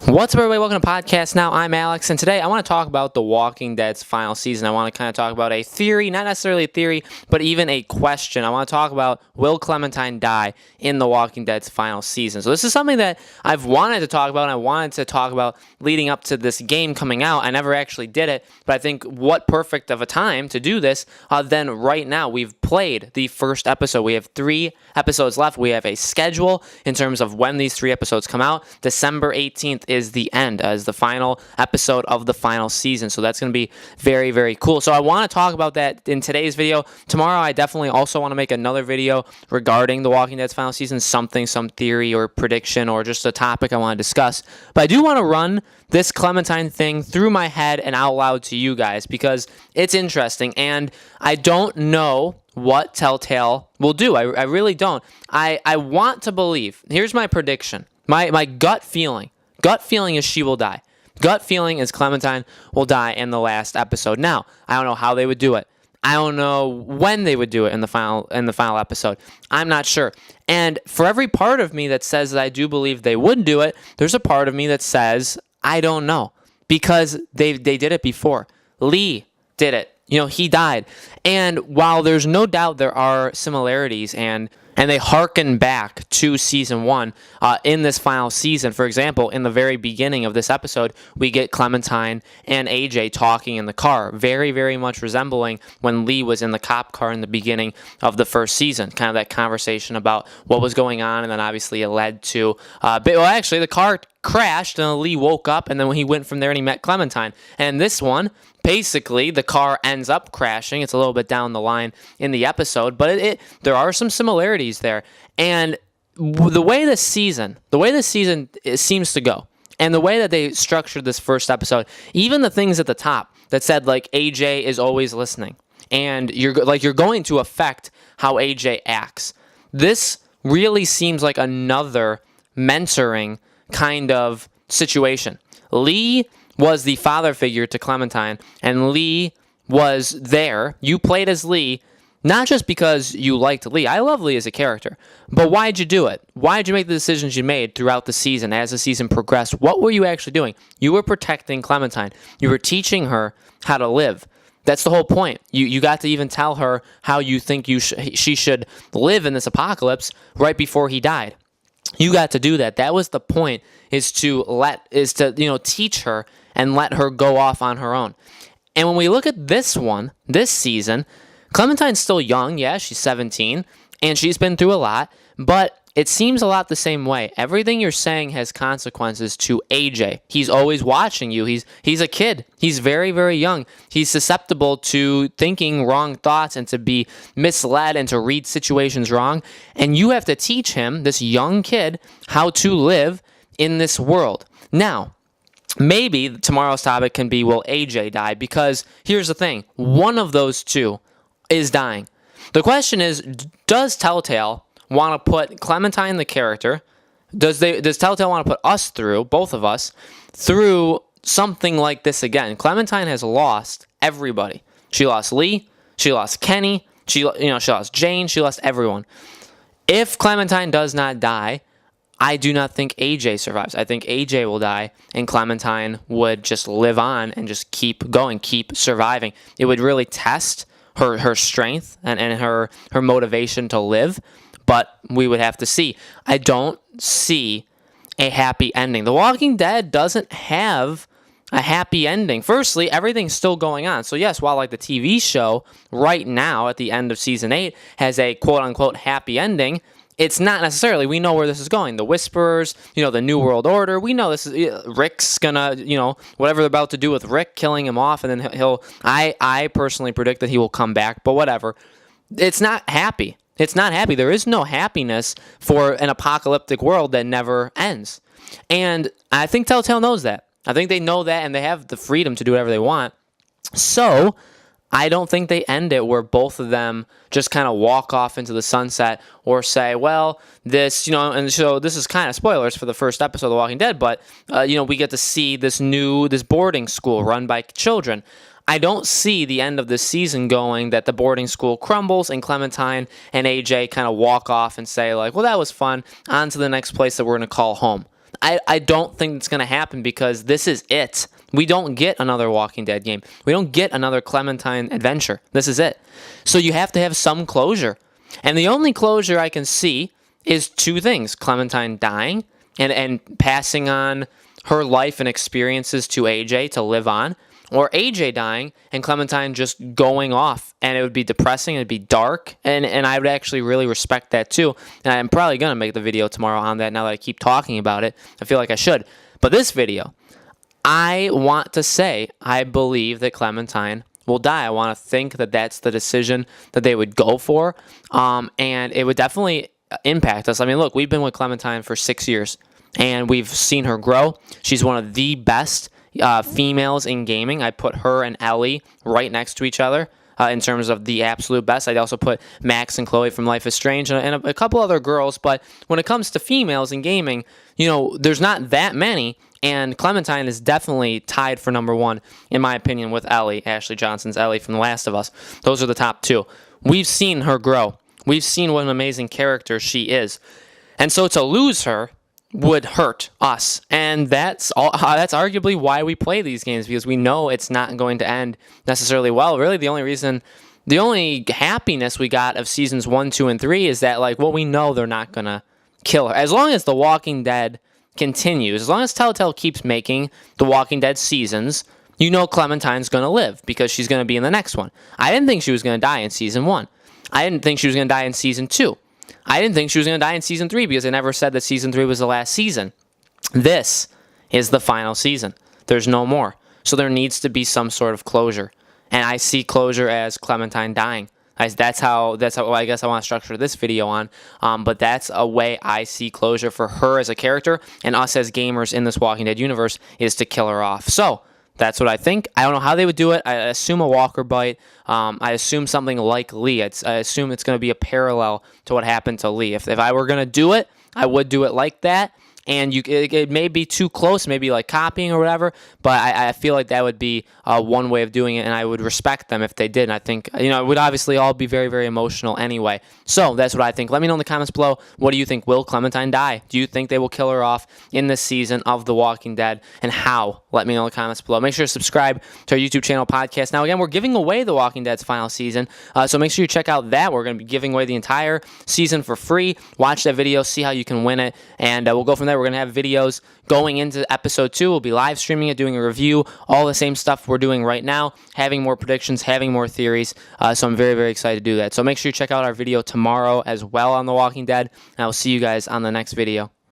What's up, everybody? Welcome to Podcast Now. I'm Alex, and today I want to talk about The Walking Dead's final season. I want to kind of talk about a theory, not necessarily a theory, but even a question. I want to talk about, will Clementine die in The Walking Dead's final season? So this is something that I've wanted to talk about, and I wanted to talk about leading up to this game coming out. I never actually did it, but I think what perfect of a time to do this than right now. We've played the first episode. We have 3 episodes left. We have a schedule in terms of when these 3 episodes come out. December 18th is the end, as the final episode of the final season. So that's going to be very, very cool. So I want to talk about that in today's video. Tomorrow, I definitely also want to make another video regarding The Walking Dead's final season, some theory or prediction or just a topic I want to discuss. But I do want to run this Clementine thing through my head and out loud to you guys because it's interesting, and I don't know what Telltale will do. I really don't. I want to believe. Here's my prediction. My gut feeling. Gut feeling is she will die. Gut feeling is Clementine will die in the last episode. Now, I don't know how they would do it. I don't know when they would do it in the final episode. I'm not sure. And for every part of me that says that I do believe they would do it, there's a part of me that says I don't know, because they did it before. Lee did it. He died. And while there's no doubt there are similarities and they hearken back to season 1 in this final season. For example, in the very beginning of this episode, we get Clementine and AJ talking in the car, very, very much resembling when Lee was in the cop car in the beginning of the first season. Kind of that conversation about what was going on, and then obviously it led to, actually the car crashed and Lee woke up, and then when he went from there and he met Clementine. And this one, basically, the car ends up crashing. It's a little bit down the line in the episode, but there are some similarities there. And the way this season seems to go, and the way that they structured this first episode, even the things at the top that said like AJ is always listening, and you're going to affect how AJ acts. This really seems like another mentoring kind of situation. Lee was the father figure to Clementine, and Lee was there. You played as Lee, not just because you liked Lee. I love Lee as a character, but why'd you do it? Why'd you make the decisions you made throughout the season as the season progressed? What were you actually doing? You were protecting Clementine. You were teaching her how to live. That's the whole point. You got to even tell her how you think she should live in this apocalypse right before he died. You got to do that. That was the point, is to teach her and let her go off on her own. And when we look at this season, Clementine's still young. Yeah, she's 17, and she's been through a lot, but it seems a lot the same way. Everything you're saying has consequences to AJ. He's always watching you. He's a kid. He's very, very young. He's susceptible to thinking wrong thoughts and to be misled and to read situations wrong. And you have to teach him, this young kid, how to live in this world. Now, maybe tomorrow's topic can be, will AJ die? Because here's the thing. One of those two is dying. The question is, does Telltale want to put Clementine, the character, does Telltale want to put us through, both of us, through something like this again? Clementine has lost everybody. She lost Lee. She lost Kenny. She lost Jane. She lost everyone. If Clementine does not die, I do not think AJ survives. I think AJ will die, and Clementine would just live on and just keep going, keep surviving. It would really test her strength and her motivation to live, but we would have to see. I don't see a happy ending. The Walking Dead doesn't have a happy ending. Firstly, everything's still going on. So yes, while like the TV show right now at the end of season 8 has a quote-unquote happy ending, it's not necessarily. We know where this is going. The Whisperers, the New World Order. We know this is Rick's gonna, whatever they're about to do with Rick, killing him off, and then I personally predict that he will come back. But whatever. It's not happy. It's not happy. There is no happiness for an apocalyptic world that never ends. And I think Telltale knows that. I think they know that, and they have the freedom to do whatever they want. So I don't think they end it where both of them just kind of walk off into the sunset or say, well, this, and so this is kind of spoilers for the first episode of The Walking Dead, but, we get to see this boarding school run by children. I don't see the end of this season going that the boarding school crumbles and Clementine and AJ kind of walk off and say like, well, that was fun, on to the next place that we're going to call home. I don't think it's going to happen because this is it. We don't get another Walking Dead game. We don't get another Clementine adventure. This is it. So you have to have some closure. And the only closure I can see is two things: Clementine dying and passing on her life and experiences to AJ to live on, or AJ dying and Clementine just going off. And it would be depressing, it'd be dark, and I would actually really respect that too. And I'm probably going to make the video tomorrow on that now that I keep talking about it. I feel like I should. But this video, I want to say I believe that Clementine will die. I want to think that that's the decision that they would go for, and it would definitely impact us. I mean, look, we've been with Clementine for 6 years, and we've seen her grow. She's one of the best females in gaming. I put her and Ellie right next to each other in terms of the absolute best. I'd also put Max and Chloe from Life is Strange and a couple other girls, but when it comes to females in gaming, you know, there's not that many, and Clementine is definitely tied for number one, in my opinion, with Ellie, Ashley Johnson's Ellie from The Last of Us. Those are the top two. We've seen her grow. We've seen what an amazing character she is. And so to lose her would hurt us. And that's arguably why we play these games, because we know it's not going to end necessarily well. Really, the only happiness we got of seasons 1, 2, and 3 is that, like, well, we know they're not going to kill her. As long as The Walking Dead continues, as long as Telltale keeps making The Walking Dead seasons, you know Clementine's going to live because she's going to be in the next one. I didn't think she was going to die in season 1. I didn't think she was going to die in season 2. I didn't think she was going to die in season 3 because they never said that season 3 was the last season. This is the final season. There's no more. So there needs to be some sort of closure. And I see closure as Clementine dying. That's how I guess I want to structure this video on. But that's a way I see closure for her as a character and us as gamers in this Walking Dead universe, is to kill her off. So that's what I think. I don't know how they would do it. I assume a walker bite. I assume something like Lee. I assume it's going to be a parallel to what happened to Lee. If I were going to do it, I would do it like that. And it may be too close, maybe like copying or whatever, but I feel like that would be one way of doing it, and I would respect them if they did. And I think, you know, it would obviously all be very, very emotional anyway. So that's what I think. Let me know in the comments below. What do you think? Will Clementine die? Do you think they will kill her off in this season of The Walking Dead, and how? Let me know in the comments below. Make sure to subscribe to our YouTube channel podcast. Now, again, we're giving away The Walking Dead's final season, so make sure you check out that. We're going to be giving away the entire season for free. Watch that video, see how you can win it, and we'll go from there. We're going to have videos going into episode 2. We'll be live streaming it, doing a review, all the same stuff we're doing right now, having more predictions, having more theories. So I'm very, very excited to do that. So make sure you check out our video tomorrow as well on The Walking Dead, and I will see you guys on the next video.